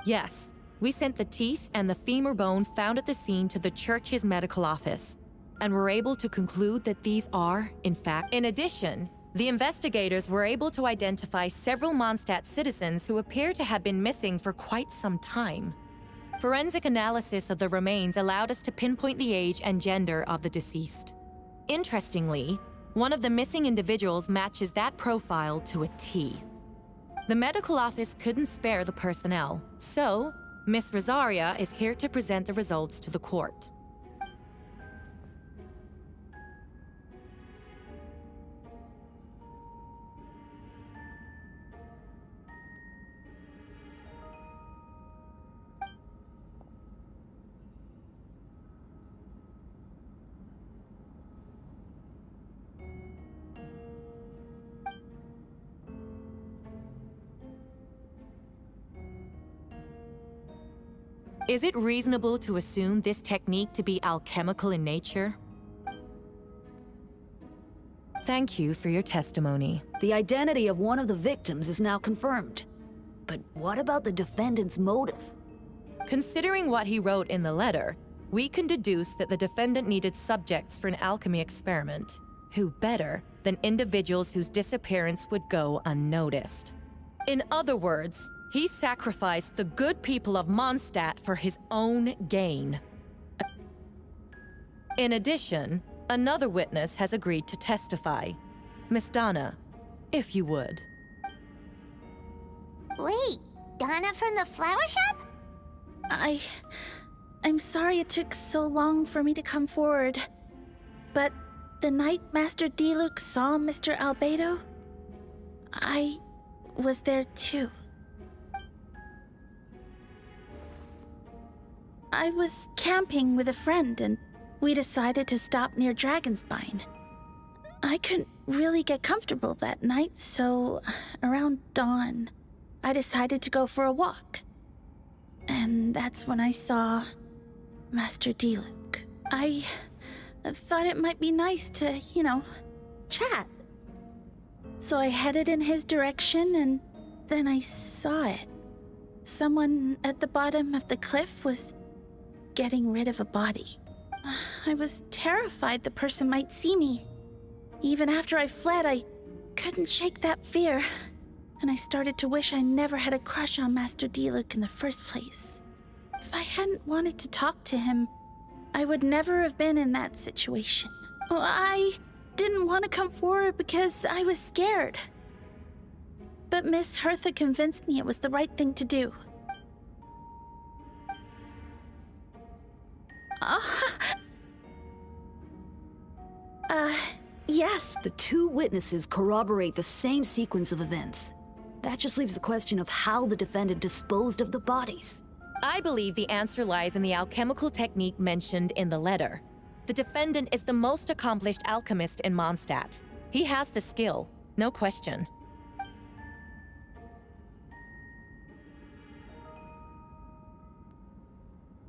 Yes, we sent the teeth and the femur bone found at the scene to the church's medical office, and were able to conclude that these are, in fact. In addition, the investigators were able to identify several Mondstadt citizens who appear to have been missing for quite some time. Forensic analysis of the remains allowed us to pinpoint the age and gender of the deceased. Interestingly, one of the missing individuals matches that profile to a T. The medical office couldn't spare the personnel, so Miss Rosaria is here to present the results to the court. Is it reasonable to assume this technique to be alchemical in nature? Thank you for your testimony. The identity of one of the victims is now confirmed. But what about the defendant's motive? Considering what he wrote in the letter, we can deduce that the defendant needed subjects for an alchemy experiment. Who better than individuals whose disappearance would go unnoticed? In other words, he sacrificed the good people of Mondstadt for his own gain. In addition, another witness has agreed to testify. Miss Donna, if you would. Wait, Donna from the flower shop? I'm sorry it took so long for me to come forward, but the night Master Diluc saw Mr. Albedo, I was there too. I was camping with a friend and we decided to stop near Dragonspine. I couldn't really get comfortable that night, so around dawn, I decided to go for a walk. And that's when I saw Master Diluc. I thought it might be nice to, chat. So I headed in his direction and then I saw it. Someone at the bottom of the cliff was getting rid of a body. I was terrified the person might see me. Even after I fled, I couldn't shake that fear. And I started to wish I never had a crush on Master Diluc in the first place. If I hadn't wanted to talk to him, I would never have been in that situation. I didn't want to come forward because I was scared. But Miss Hertha convinced me it was the right thing to do. Yes. The two witnesses corroborate the same sequence of events. That just leaves the question of how the defendant disposed of the bodies. I believe the answer lies in the alchemical technique mentioned in the letter. The defendant is the most accomplished alchemist in Mondstadt. He has the skill, no question.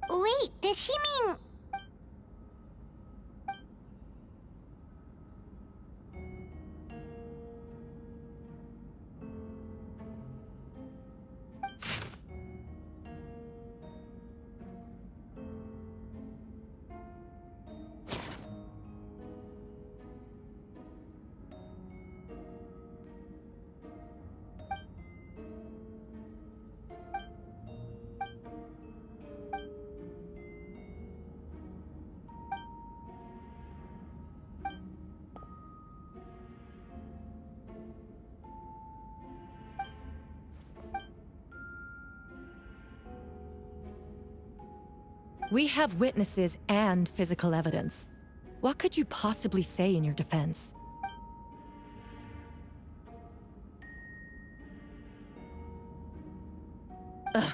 Wait, does she mean... We have witnesses and physical evidence. What could you possibly say in your defense? Ugh,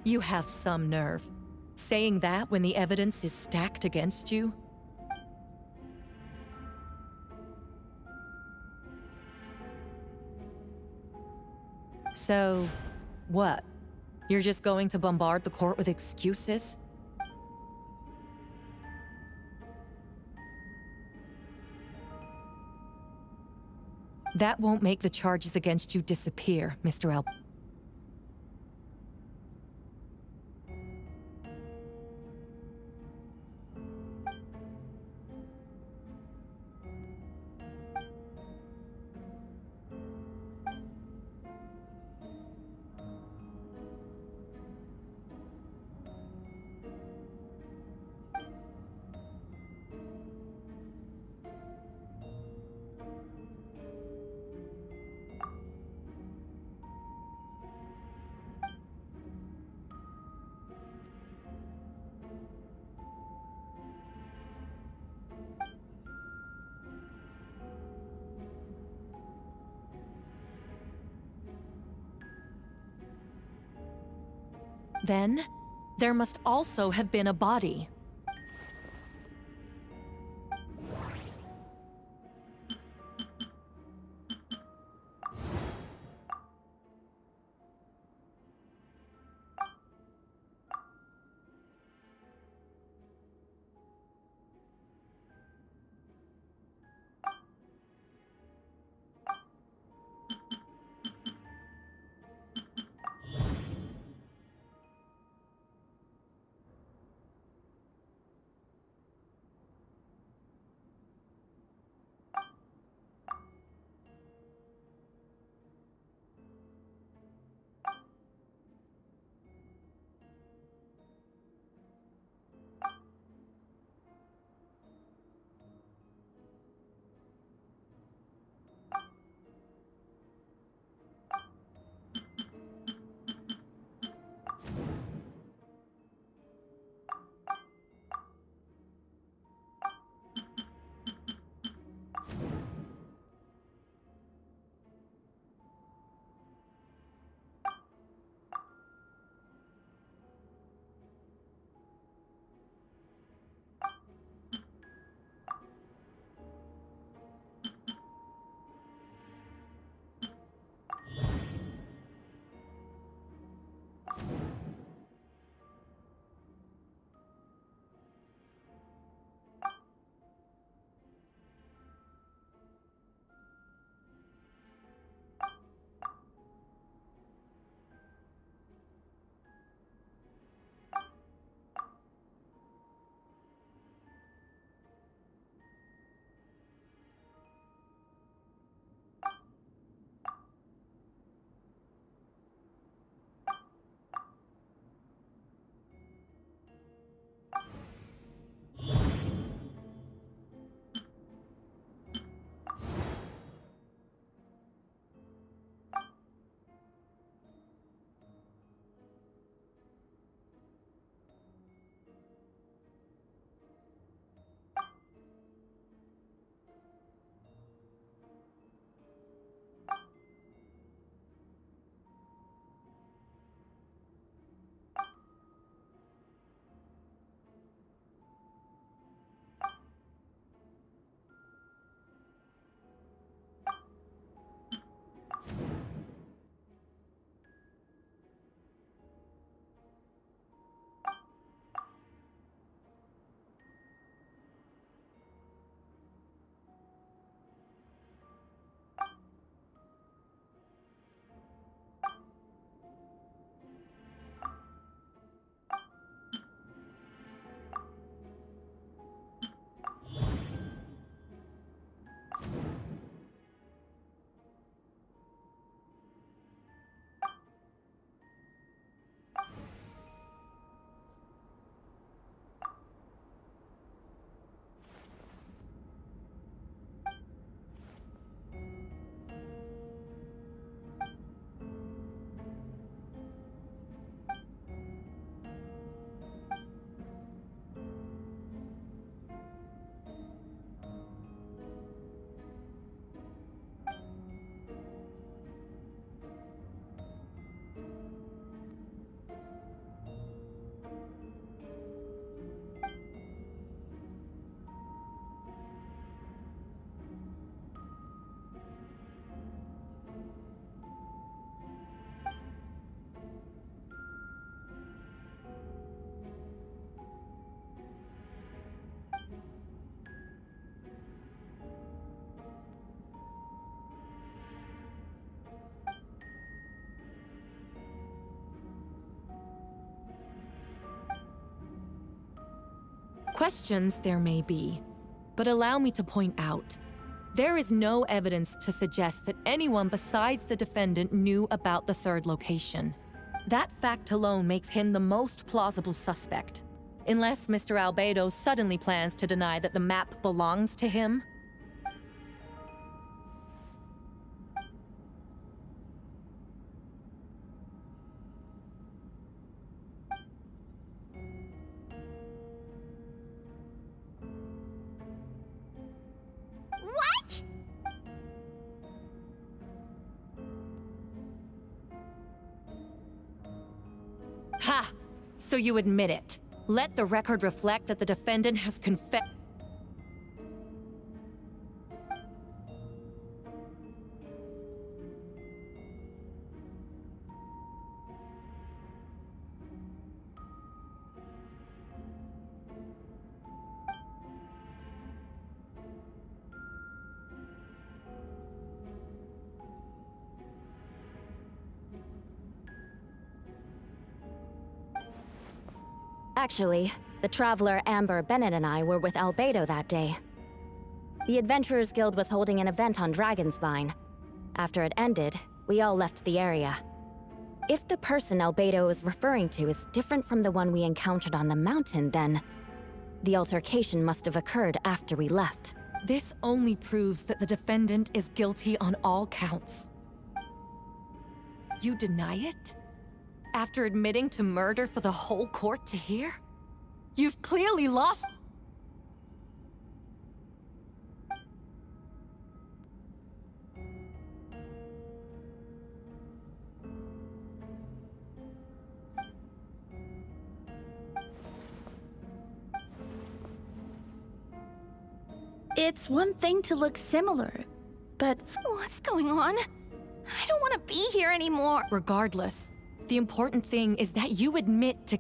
you have some nerve. Saying that when the evidence is stacked against you? So, what? You're just going to bombard the court with excuses? That won't make the charges against you disappear, Mr. Then, there must also have been a body. Questions there may be, but allow me to point out, there is no evidence to suggest that anyone besides the defendant knew about the third location. That fact alone makes him the most plausible suspect, unless Mr. Albedo suddenly plans to deny that the map belongs to him. What? Ha! So you admit it. Let the record reflect that the defendant has confessed. Actually, the traveler Amber, Bennett, and I were with Albedo that day. The Adventurers Guild was holding an event on Dragonspine. After it ended, we all left the area. If the person Albedo is referring to is different from the one we encountered on the mountain, then the altercation must have occurred after we left. This only proves that the defendant is guilty on all counts. You deny it? After admitting to murder for the whole court to hear? You've clearly lost. It's one thing to look similar, but What's going on? I don't want to be here anymore. Regardless, the important thing is that you admit to...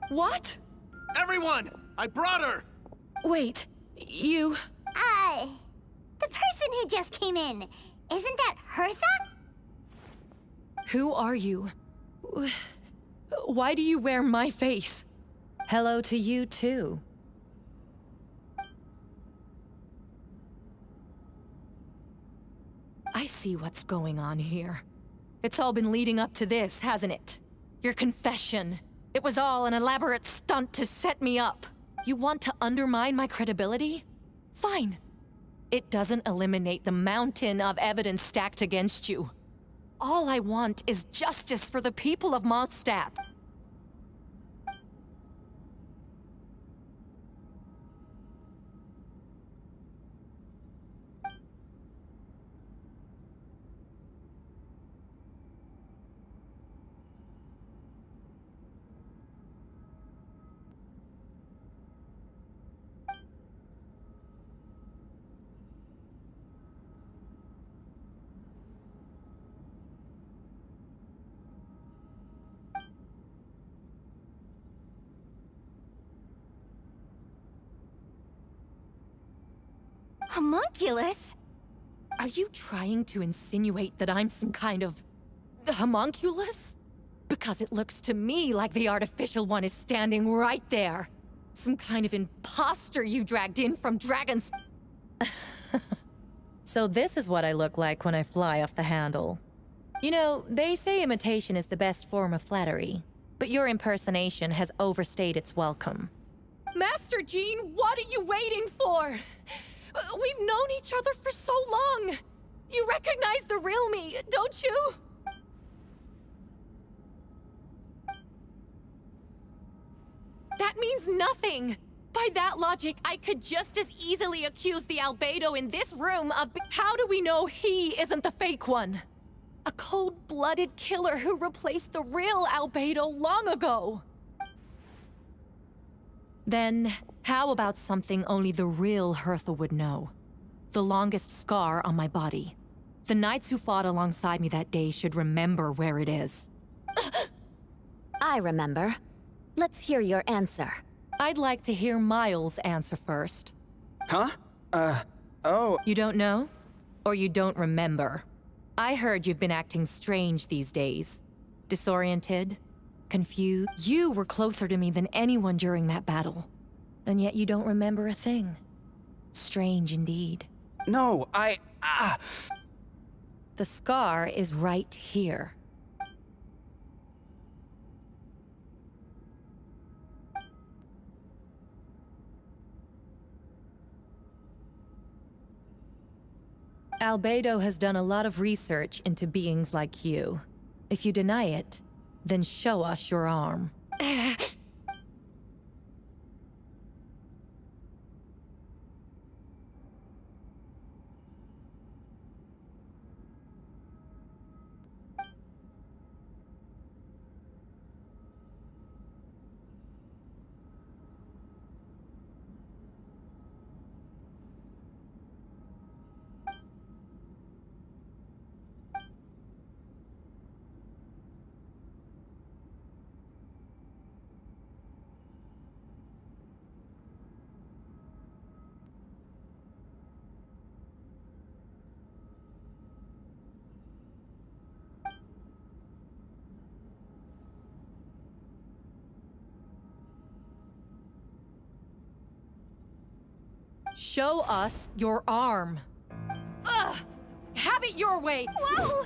What? Everyone! I brought her! Wait, you... The person who just came in, isn't that Hertha? Who are you? Why do you wear my face? Hello to you, too. I see what's going on here. It's all been leading up to this, hasn't it? Your confession. It was all an elaborate stunt to set me up. You want to undermine my credibility? Fine. It doesn't eliminate the mountain of evidence stacked against you. All I want is justice for the people of Mondstadt. Homunculus? Are you trying to insinuate that I'm some kind of... homunculus? Because it looks to me like the artificial one is standing right there. Some kind of imposter you dragged in from Dragon's... So this is what I look like when I fly off the handle. You know, they say imitation is the best form of flattery, but your impersonation has overstayed its welcome. Master Jean, what are you waiting for? We've known each other for so long. You recognize the real me, don't you? That means nothing. By that logic, I could just as easily accuse the Albedo in this room of... How do we know he isn't the fake one? A cold-blooded killer who replaced the real Albedo long ago. Then, how about something only the real Hertha would know? The longest scar on my body. The knights who fought alongside me that day should remember where it is. I remember. Let's hear your answer. I'd like to hear Miles' answer first. Huh? Oh. You don't know? Or you don't remember? I heard you've been acting strange these days. Disoriented? Confused? You were closer to me than anyone during that battle. And yet you don't remember a thing. Strange indeed. No, The scar is right here. Albedo has done a lot of research into beings like you. If you deny it, then show us your arm. Show us your arm. Ugh! Have it your way! Whoa!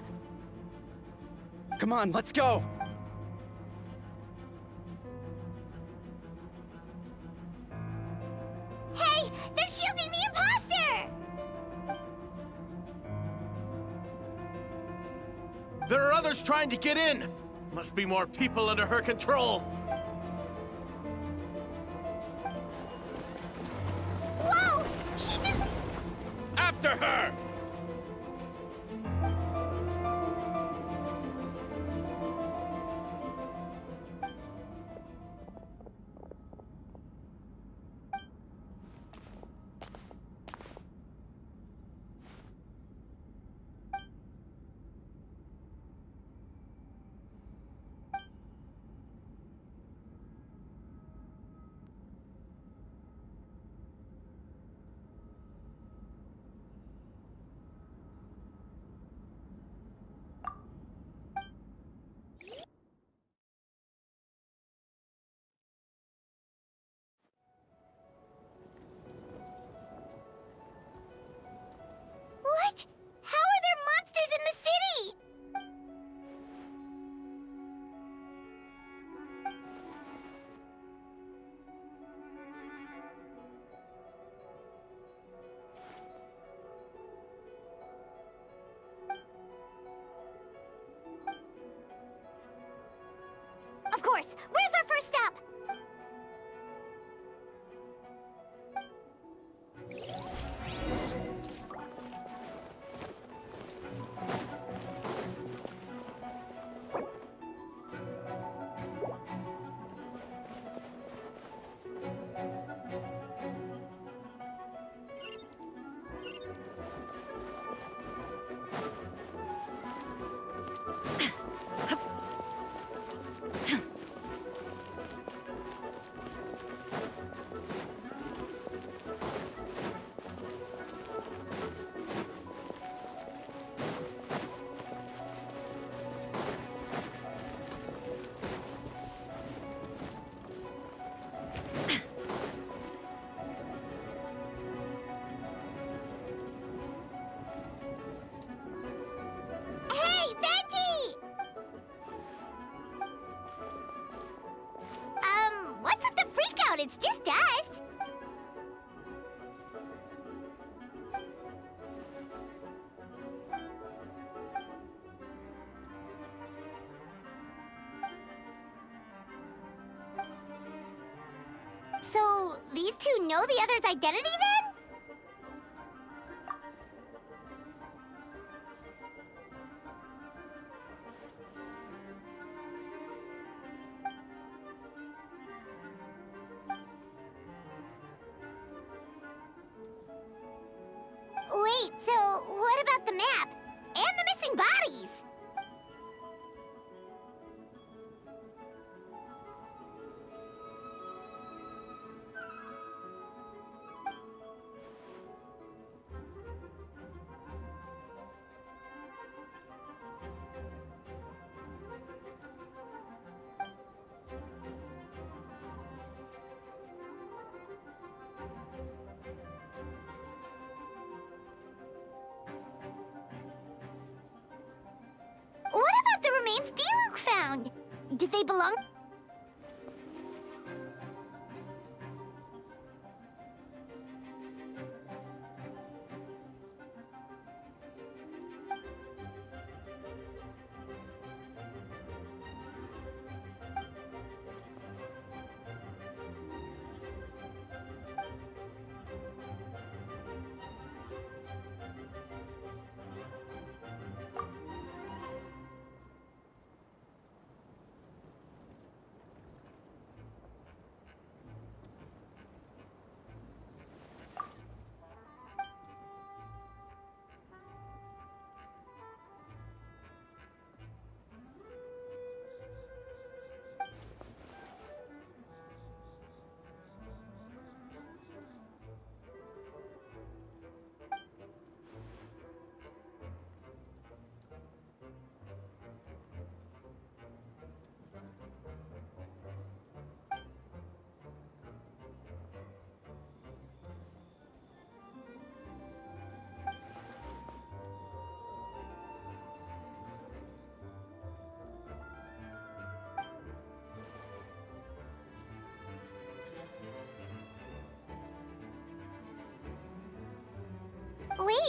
Come on, let's go! Hey! They're shielding the imposter! There are others trying to get in! Must be more people under her control! Whoa! She just... After her! What? How are there monsters in the city? Of course! Where's our first stop? Hey, Venti! What's with the freak out? It's just us. So, these two know the other's identity then? Wait, so what about the map? And the missing bodies? What about the remains Diluc found? Did they belong?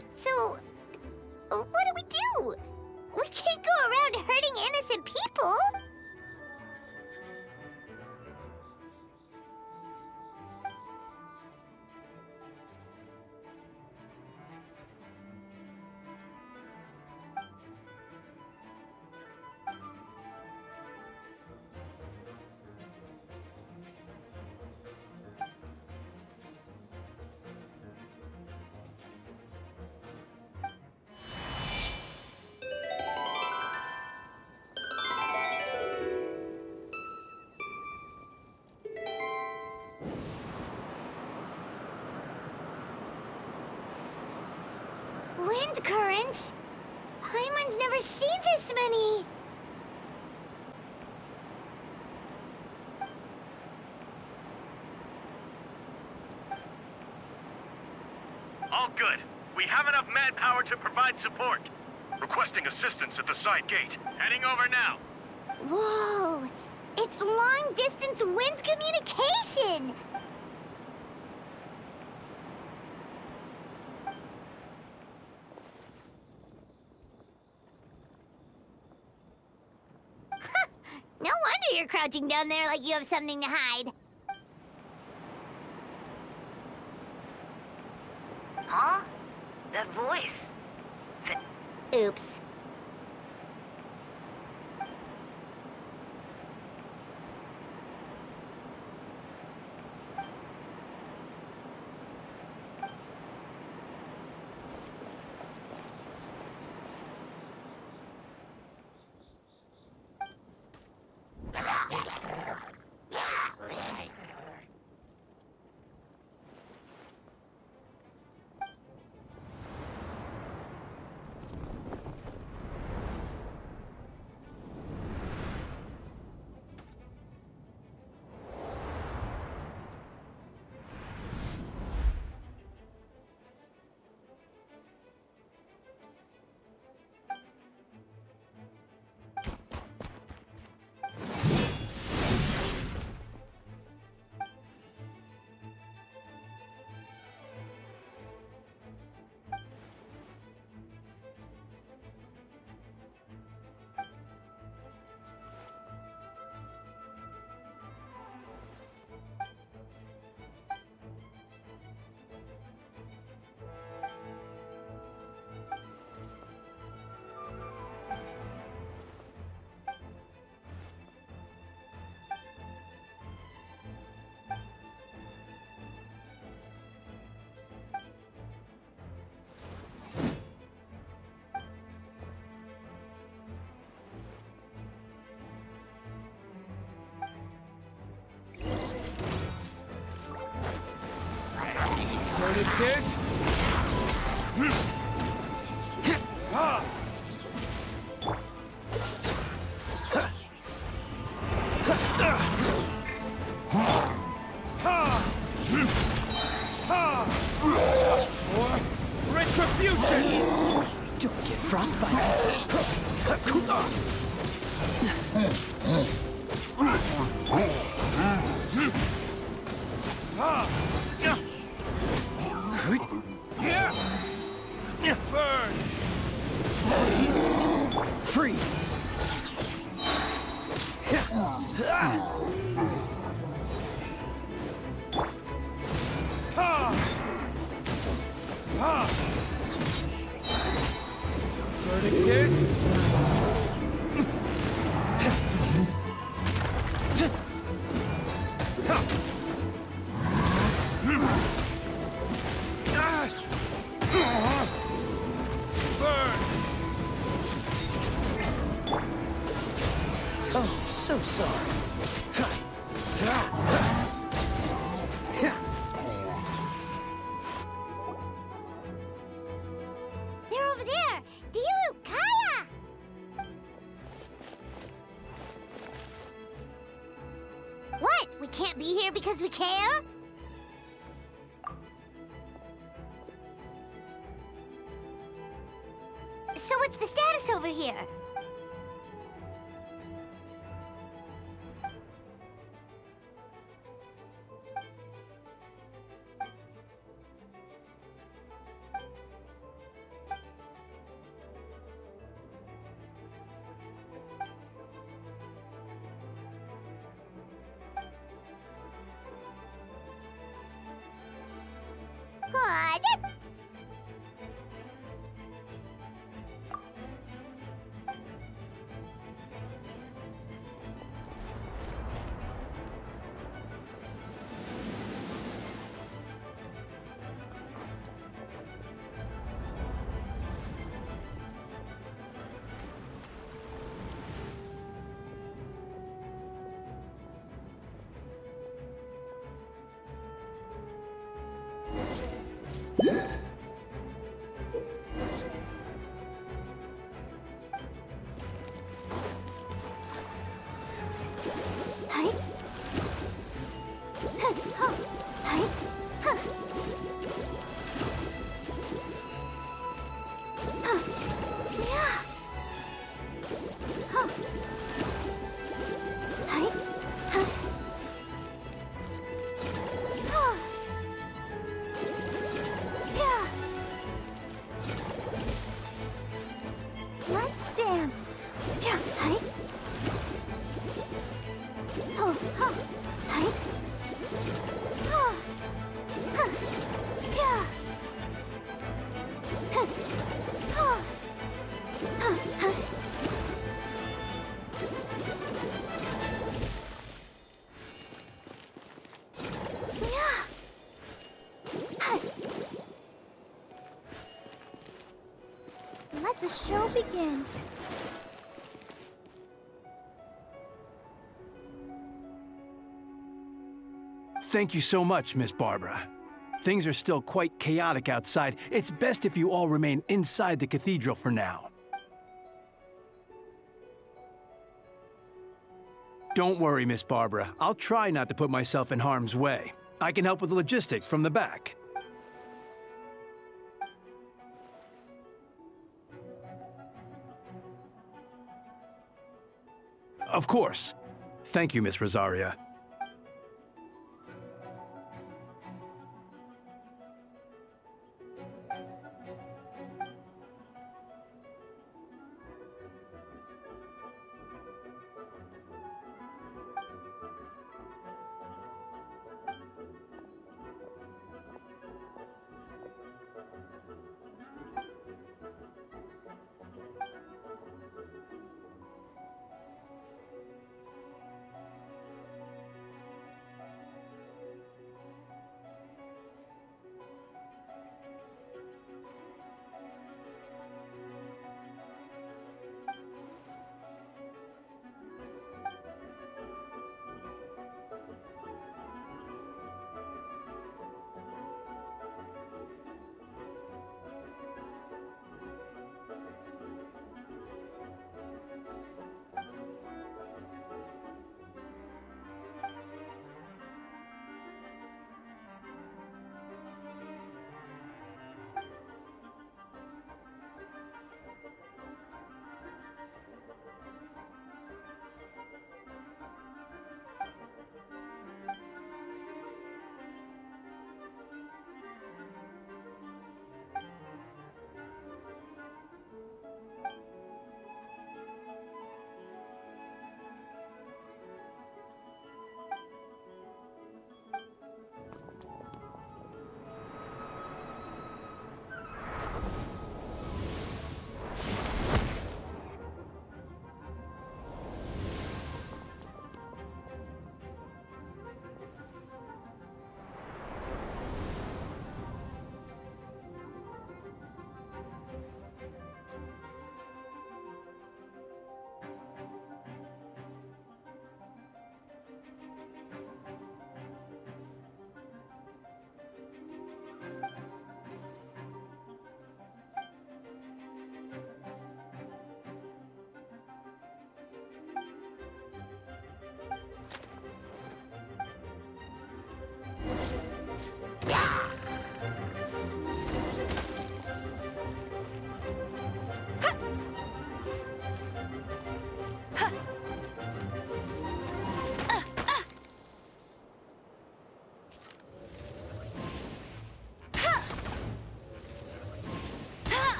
Wait, so what do we do? We can't go around hurting innocent people. Wind currents? Paimon's never seen this many! All good. We have enough manpower to provide support. Requesting assistance at the side gate. Heading over now. Whoa! It's long-distance wind communication! No wonder you're crouching down there like you have something to hide. Huh? That voice. Oops. What it is? Retribution! Don't get frostbite. Burn! Freeze! Verdict is... Oh, so sorry. They're over there! Dilu, Kaya! What? We can't be here because we care? So what's the status over here? Let's dance. Yeah, hi. Oh, huh. Hi. Oh. Huh. Yeah. Huh. Oh. Huh. Huh. Yeah. Hi. Let the show begin. Thank you so much, Miss Barbara. Things are still quite chaotic outside. It's best if you all remain inside the cathedral for now. Don't worry, Miss Barbara. I'll try not to put myself in harm's way. I can help with the logistics from the back. Of course. Thank you, Miss Rosaria.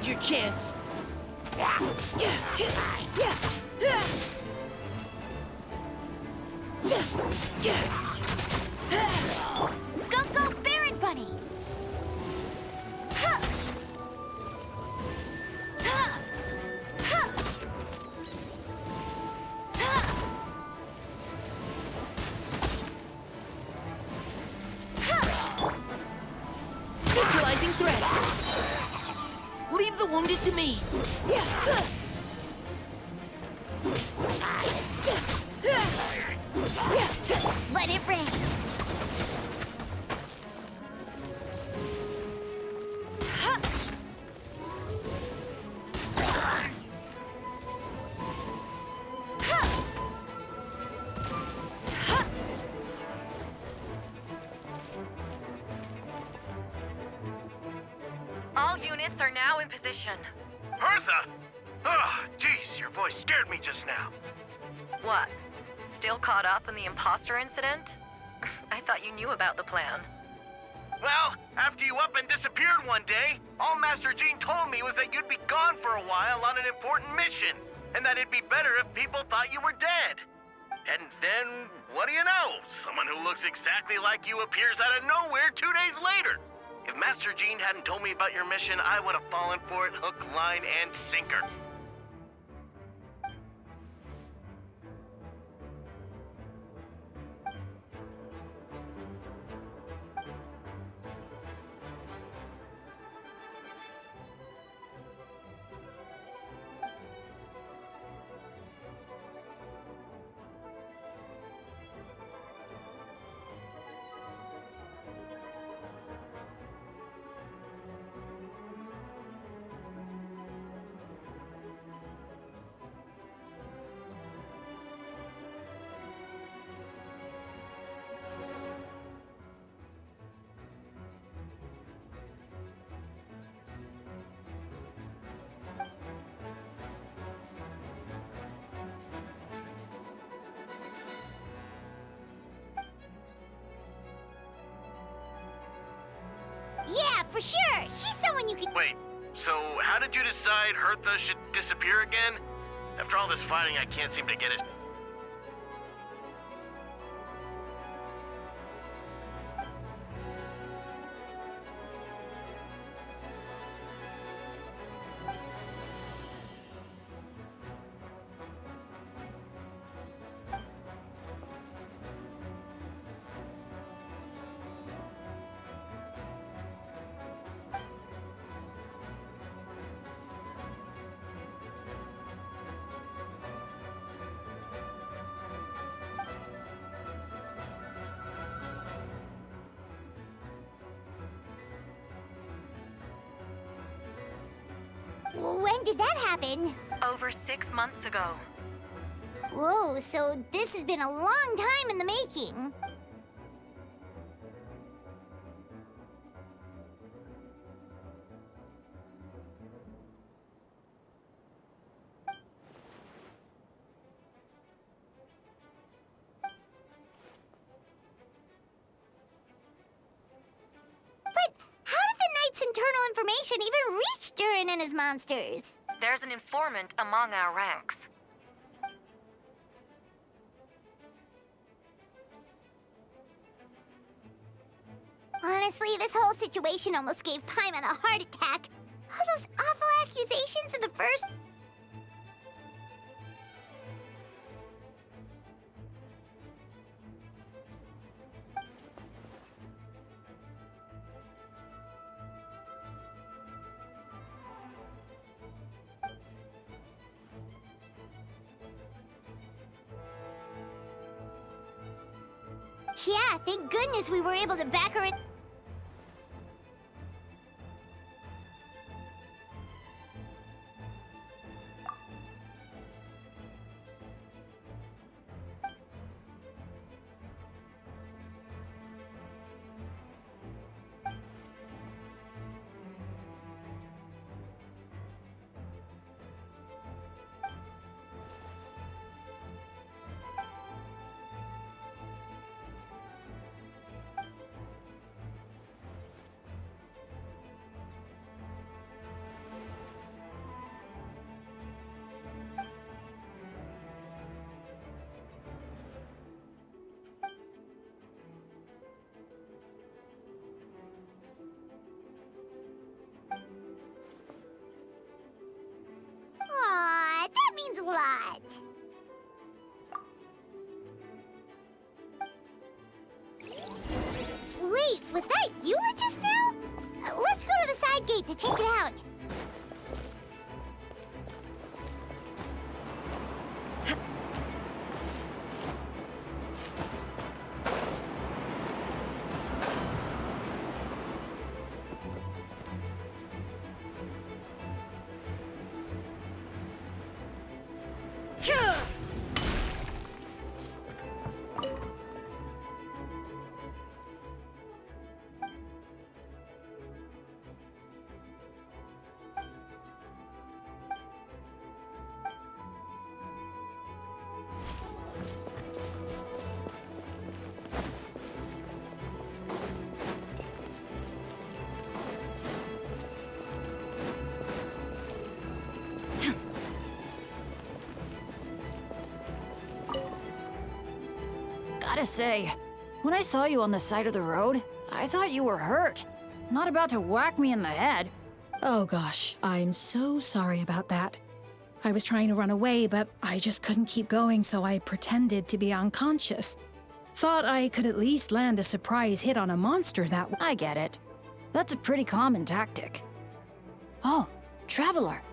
Your chance. Go, go, Baron Bunny! Huh. Huh. Huh. Huh. Huh. Neutralizing threats. Leave the wounded to me. Let it rain. Huh. Huh. Huh. All units are now in position. Hertha! Ah, jeez, your voice scared me just now. What? Still caught up in the imposter incident? I thought you knew about the plan. Well, after you up and disappeared one day, all Master Jean told me was that you'd be gone for a while on an important mission, and that it'd be better if people thought you were dead. And then, what do you know? Someone who looks exactly like you appears out of nowhere 2 days later. If Master Jean hadn't told me about your mission, I would have fallen for it hook, line, and sinker. Yeah, for sure. She's someone you can... Wait, so how did you decide Hertha should disappear again? After all this fighting, I can't seem to get it. When did that happen? Over 6 months ago. Whoa, so this has been a long time in the making. But how did the Knight's internal information even reach Durin and his monsters? There's an informant among our ranks. Honestly, this whole situation almost gave Paimon a heart attack. All those awful accusations in the first... Yeah, thank goodness we were able to back her in... Gotta say, when I saw you on the side of the road, I thought you were hurt. Not about to whack me in the head. Oh gosh, I'm so sorry about that. I was trying to run away, but I just couldn't keep going, so I pretended to be unconscious. Thought I could at least land a surprise hit on a monster that way. I get it. That's a pretty common tactic. Oh, Traveler.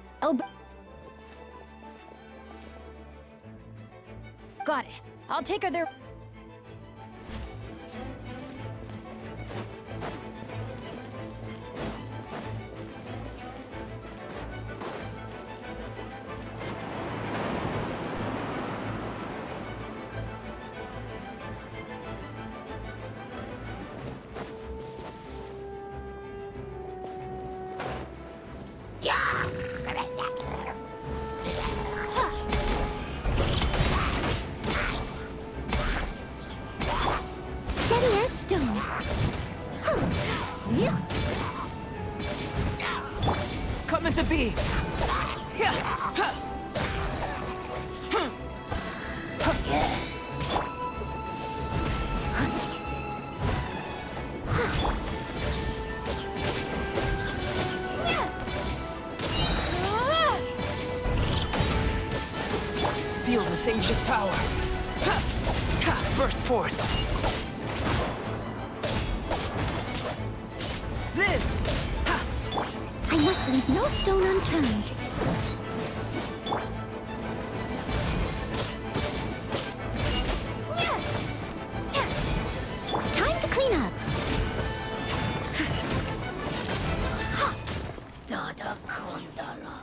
Got it. I'll take her there. Steady as stone. Coming to be. Feel this ancient power. Burst forth. This. I must leave no stone unturned. Time to clean up. Dada Kondala.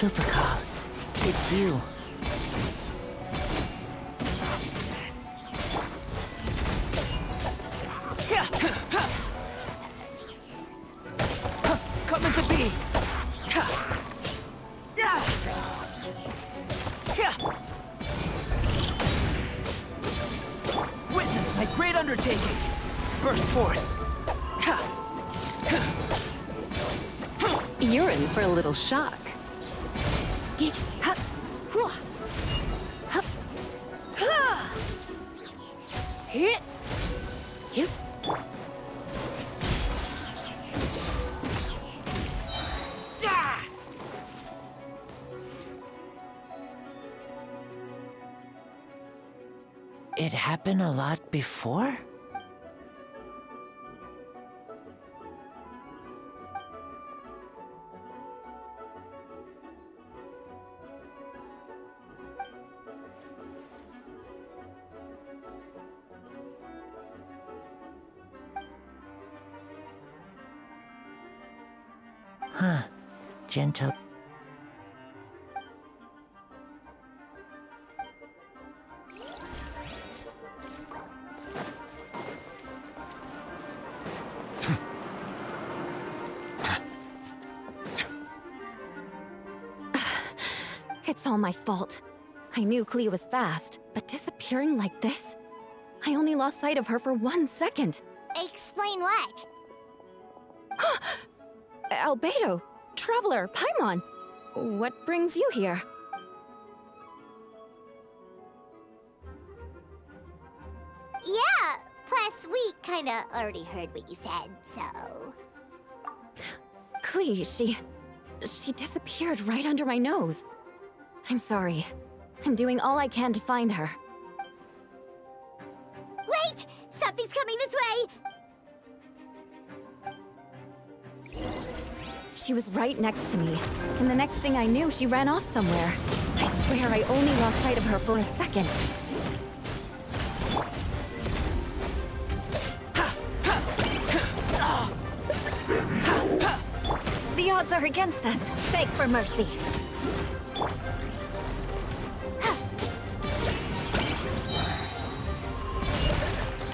Lupercal, it's you. Coming to be. Witness my great undertaking. Burst forth. You're in for a little shock. It happened a lot before? Huh. Gentle. It's all my fault. I knew Klee was fast, but disappearing like this? I only lost sight of her for 1 second. Explain what? Albedo, Traveler, Paimon. What brings you here? Yeah, plus we kinda already heard what you said, so... Klee, she disappeared right under my nose. I'm sorry. I'm doing all I can to find her. Wait! Something's coming this way! She was right next to me, and the next thing I knew, she ran off somewhere. I swear I only lost sight of her for a second. The odds are against us. Beg for mercy.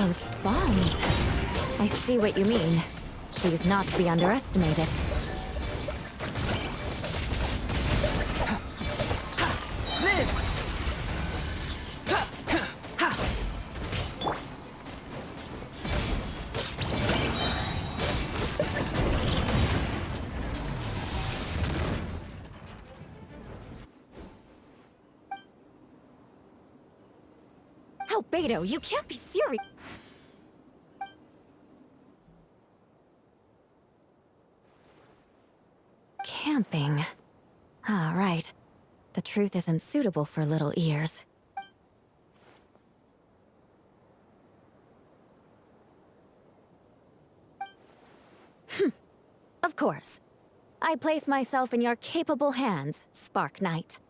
Those bombs. I see what you mean. She's not to be underestimated. Albedo, you can't be serious. Camping. Ah, right. The truth isn't suitable for little ears. Of course. I place myself in your capable hands, Spark Knight.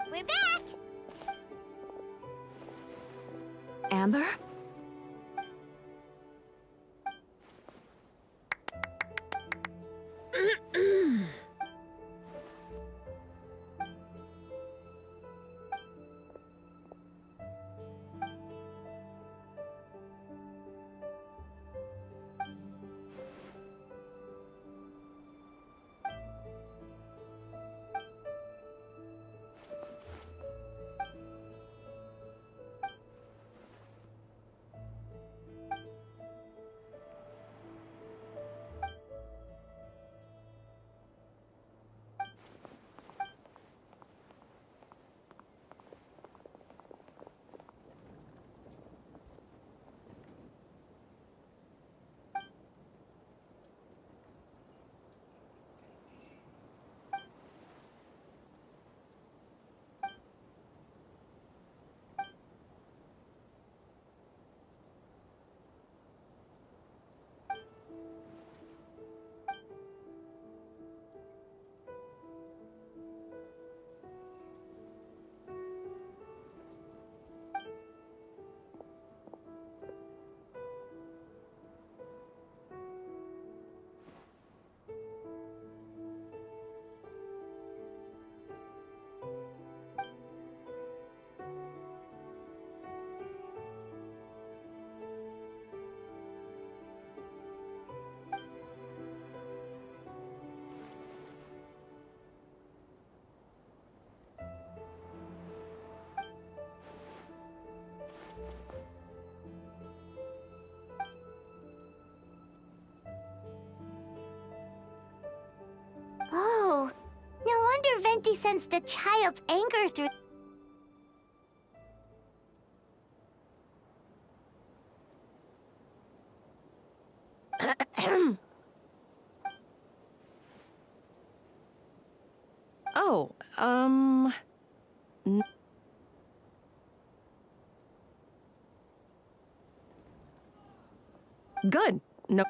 We're back! Amber? Oh, no wonder Venti sensed a child's anger through... Oh, good. No.